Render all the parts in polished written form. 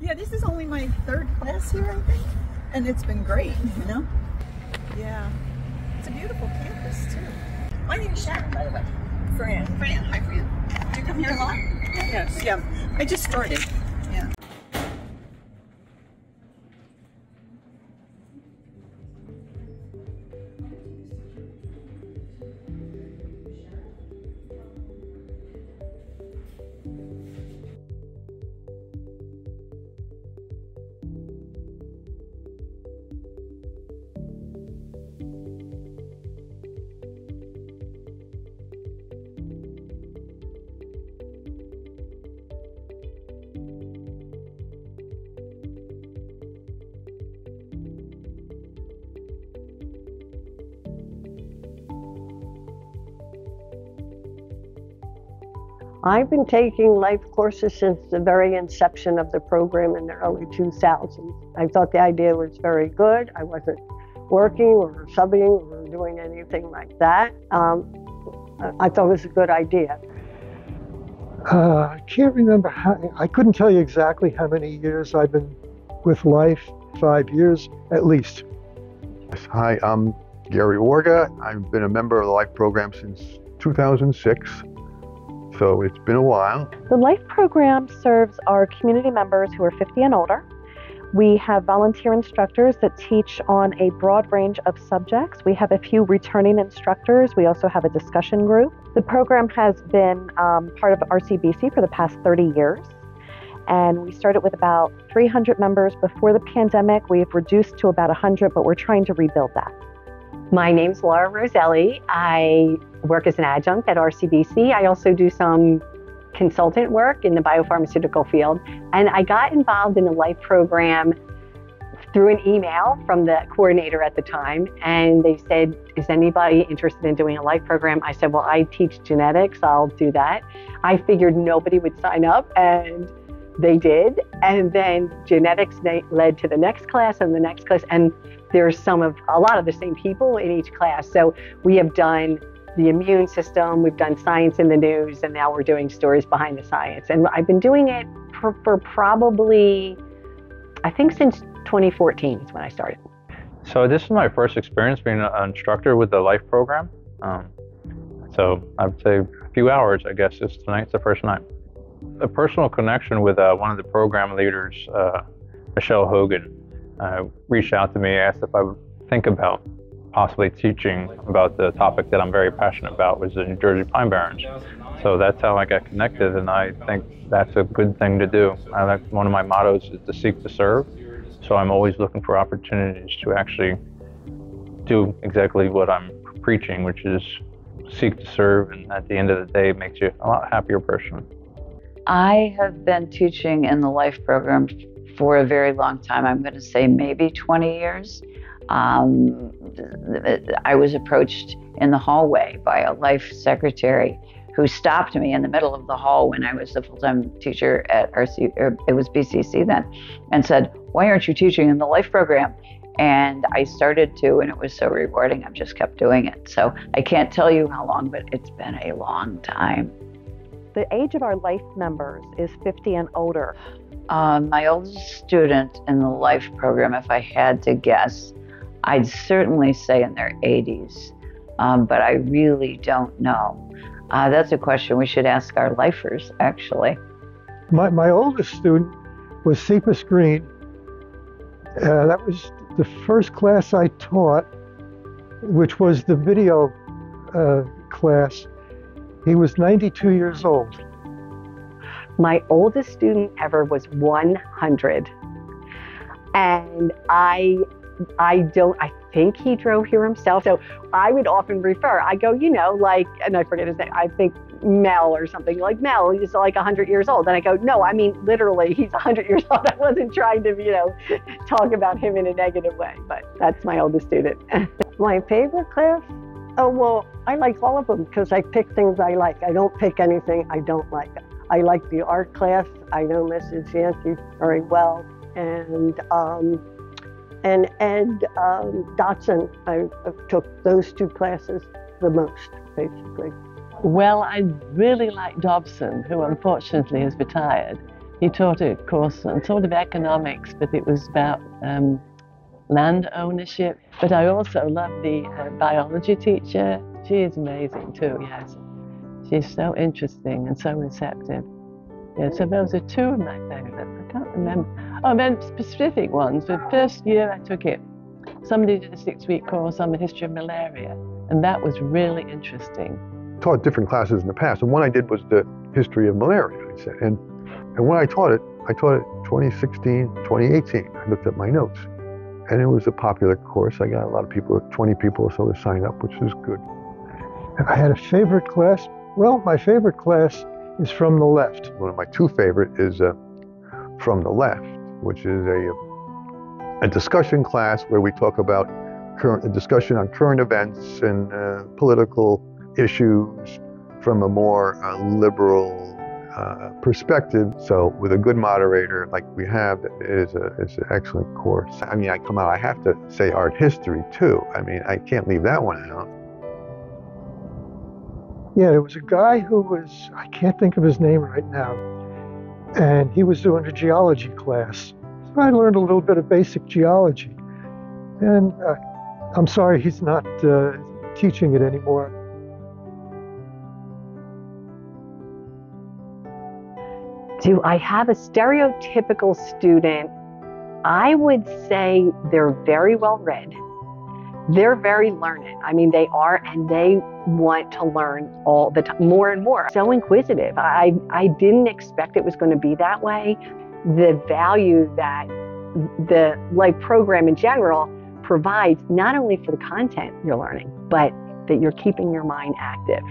Yeah, this is only my third class here, I think. And it's been great, you know? Yeah. It's a beautiful campus, too. My name is Sharon, by the way. Fran. Fran, hi, Fran. Do you come here a lot? Yes, yeah. I just started. Yeah. I've been taking life courses since the very inception of the program in the early 2000s. I thought the idea was very good. I wasn't working or subbing or doing anything like that. I thought it was a good idea. I can't remember I couldn't tell you exactly how many years I've been with L.I.F.E, 5 years at least. Hi, I'm Gary Orga. I've been a member of the L.I.F.E program since 2006. So it's been a while. The L.I.F.E program serves our community members who are 50 and older. We have volunteer instructors that teach on a broad range of subjects. We have a few returning instructors. We also have a discussion group. The program has been part of RCBC for the past 30 years. And we started with about 300 members before the pandemic. We've reduced to about 100, but we're trying to rebuild that. My name's Laura Roselli. I work as an adjunct at RCBC. I also do some consultant work in the biopharmaceutical field. And I got involved in the L.I.F.E program through an email from the coordinator at the time. And they said, is anybody interested in doing a L.I.F.E program? I said, well, I teach genetics, I'll do that. I figured nobody would sign up, and they did. And then genetics led to the next class and the next class. And there's a lot of the same people in each class. So we have done the immune system, we've done science in the news, and now we're doing stories behind the science. And I've been doing it for probably, I think since 2014 is when I started. So this is my first experience being an instructor with the L.I.F.E program. So I would say a few hours, I guess. Tonight's the first night. A personal connection with one of the program leaders, Michelle Hogan, reached out to me, asked if I would think about possibly teaching about the topic that I'm very passionate about, was the New Jersey Pine Barrens. So that's how I got connected, and I think that's a good thing to do. One of my mottos is to seek to serve, so I'm always looking for opportunities to actually do exactly what I'm preaching, which is seek to serve, and at the end of the day, it makes you a lot happier person. I have been teaching in the L.I.F.E program for a very long time. I'm going to say maybe 20 years. I was approached in the hallway by a L.I.F.E secretary who stopped me in the middle of the hall when I was the full-time teacher at it was BCC then, and said, why aren't you teaching in the L.I.F.E program? And I started to, and it was so rewarding, I've just kept doing it. So I can't tell you how long, but it's been a long time. The age of our L.I.F.E members is 50 and older. My oldest student in the L.I.F.E program, if I had to guess, I'd certainly say in their 80s, but I really don't know. That's a question we should ask our lifers, actually. My oldest student was Cephas Green. That was the first class I taught, which was the video class. He was 92 years old. My oldest student ever was 100. And I think he drove here himself. So I would often refer, I go, and I forget his name, I think Mel or something, like Mel, he's like 100 years old. And I go, no, I mean, literally, he's 100 years old. I wasn't trying to, talk about him in a negative way, but that's my oldest student. My favorite class? Oh, well, I like all of them because I pick things I like. I don't pick anything I don't like. I like the art class. I know Mrs. Yancey very well. And Ed Dotson, I took those two classes the most, basically. Well, I really like Dobson, who unfortunately has retired. He taught a course on sort of economics, but it was about land ownership. But I also love the biology teacher. She is amazing too, yes. She's so interesting and so receptive. Yeah, so those are two of my favorites. I can't remember. Oh, then specific ones. The first year I took it, somebody did a 6-week course on the history of malaria, and that was really interesting. Taught different classes in the past, and one I did was the history of malaria, I said. And when I taught it 2016, 2018. I looked at my notes, and it was a popular course. I got a lot of people, 20 people or so to sign up, which is good. I had a favorite class. Well, my favorite class is From the Left. One of my two favorite is From the Left, which is a discussion class where we talk about a discussion on current events and political issues from a more liberal perspective. So with a good moderator like we have, it's an excellent course. I mean, I have to say art history too. I mean, I can't leave that one out. Yeah, there was a guy who was, I can't think of his name right now, and he was doing a geology class. So I learned a little bit of basic geology. And I'm sorry he's not teaching it anymore. Do I have a stereotypical student? I would say they're very well read. They're very learned. I mean, they are, and they want to learn all the time, more and more. So inquisitive. I didn't expect it was going to be that way. The value that the L.I.F.E program in general provides, not only for the content you're learning, but that you're keeping your mind active.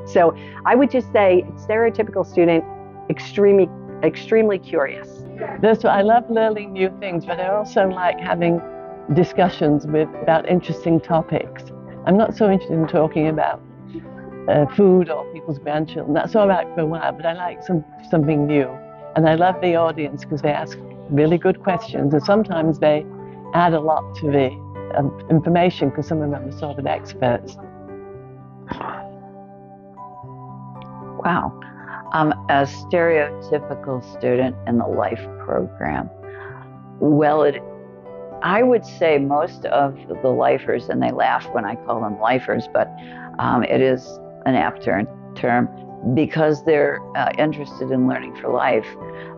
So I would just say, stereotypical student, extremely curious. That's why I love learning new things, but I also like having discussions about interesting topics. I'm not so interested in talking about food or people's grandchildren. That's all right for a while, but I like something new. And I love the audience because they ask really good questions, and sometimes they add a lot to the information because some of them are sort of experts. Wow. A stereotypical student in the L.I.F.E program. Well, I would say most of the L.I.F.ers, and they laugh when I call them L.I.F.ers, but it is an apt term because they're interested in learning for life.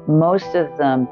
Most of them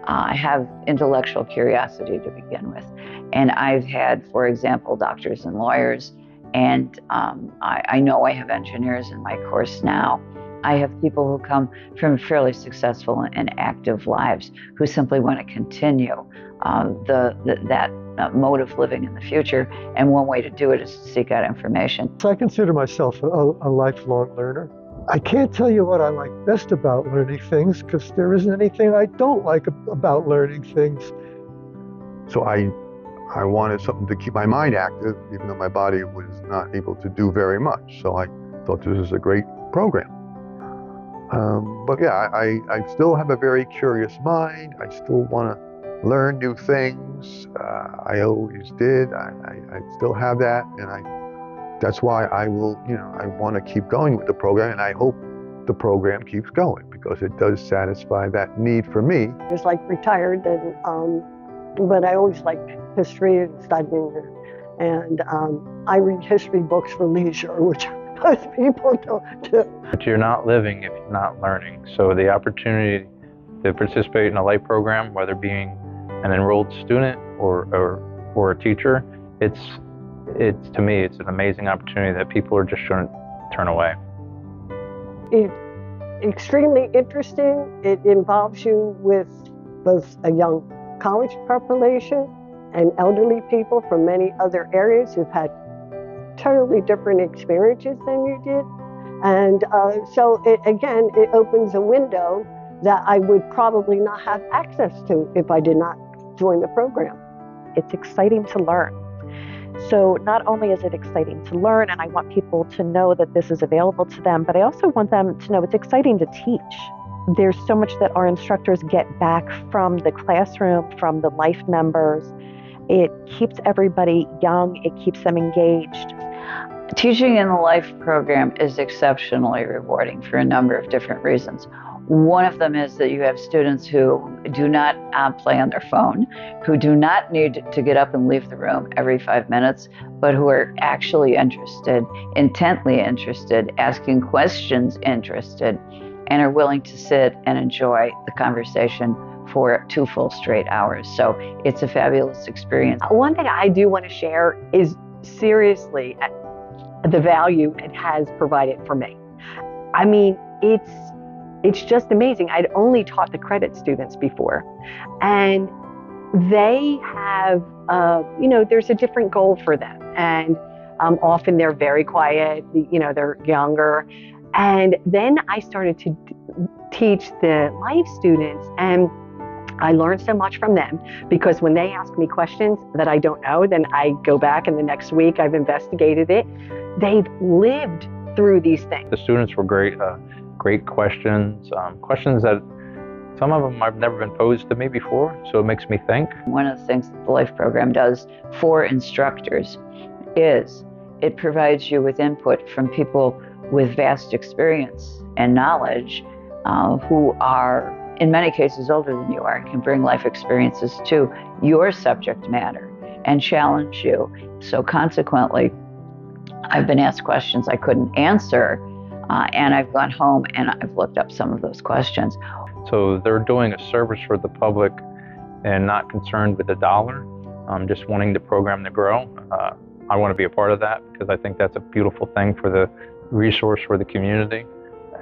have intellectual curiosity to begin with. And I've had, for example, doctors and lawyers, and I know I have engineers in my course now. I have people who come from fairly successful and active lives who simply want to continue that mode of living in the future. And one way to do it is to seek out information. So I consider myself a lifelong learner. I can't tell you what I like best about learning things because there isn't anything I don't like about learning things. So I wanted something to keep my mind active, even though my body was not able to do very much. So I thought this was a great program. But yeah, I still have a very curious mind. I still want to learn new things. I always did. I still have that, and that's why I will, I want to keep going with the program, and I hope the program keeps going because it does satisfy that need for me. I was retired, and but I always liked history and studying, and I read history books for leisure, which most people don't do. But you're not living if you're not learning. So the opportunity to participate in a L.I.F.E program, whether being an enrolled student or a teacher, it's to me, it's an amazing opportunity that people are just shouldn't turn away. It's extremely interesting. It involves you with both a young college population and elderly people from many other areas who've had totally different experiences than you did. And so it opens a window that I would probably not have access to if I did not join the program. It's exciting to learn. So not only is it exciting to learn, and I want people to know that this is available to them, but I also want them to know it's exciting to teach. There's so much that our instructors get back from the classroom, from the L.I.F.E members. It keeps everybody young, it keeps them engaged. Teaching in the L.I.F.E program is exceptionally rewarding for a number of different reasons. One of them is that you have students who do not play on their phone, who do not need to get up and leave the room every 5 minutes, but who are actually interested, intently interested, asking questions interested, and are willing to sit and enjoy the conversation for 2 full straight hours. So it's a fabulous experience. One thing I do want to share is seriously the value it has provided for me. I mean, it's just amazing. I'd only taught the credit students before, and they have, there's a different goal for them. And often they're very quiet, they're younger. And then I started to teach the L.I.F.E students, and I learned so much from them, because when they ask me questions that I don't know, then I go back and the next week I've investigated it. They've lived through these things. The students were great. Great questions, questions that some of them I've never been posed to me before, so it makes me think. One of the things that the L.I.F.E program does for instructors is it provides you with input from people with vast experience and knowledge who are, in many cases, older than you are, and can bring life experiences to your subject matter and challenge you. So consequently, I've been asked questions I couldn't answer, and I've gone home and I've looked up some of those questions. So they're doing a service for the public and not concerned with the dollar, just wanting the program to grow. I want to be a part of that because I think that's a beautiful thing for the resource for the community,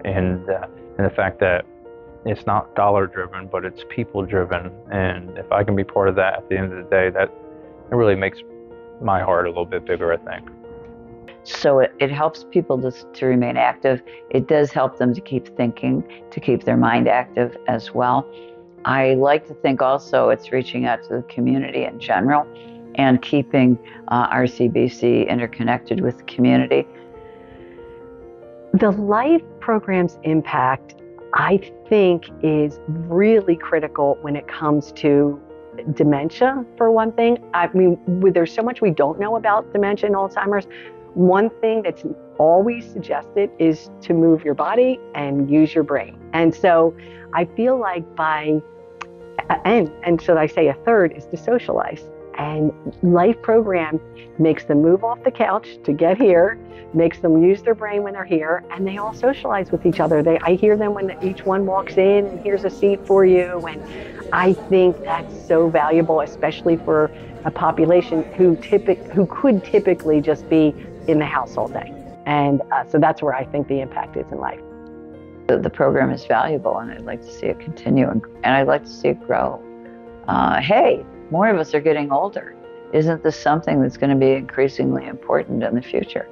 and the fact that it's not dollar driven, but it's people driven. And if I can be part of that at the end of the day, that it really makes my heart a little bit bigger, I think. So it helps people to remain active. It does help them to keep thinking, to keep their mind active as well. I like to think also it's reaching out to the community in general and keeping RCBC interconnected with the community. The L.I.F.E program's impact, I think, is really critical when it comes to dementia, for one thing. I mean, there's so much we don't know about dementia and Alzheimer's. One thing that's always suggested is to move your body and use your brain. And so I feel like and should I say a third, is to socialize. And L.I.F.E program makes them move off the couch to get here, makes them use their brain when they're here, and they all socialize with each other. I hear them when each one walks in, and here's a seat for you. And I think that's so valuable, especially for a population who could typically just be in the house all day. And so that's where I think the impact is in life. The program is valuable, and I'd like to see it continue, and I'd like to see it grow. Hey, more of us are getting older. Isn't this something that's going to be increasingly important in the future?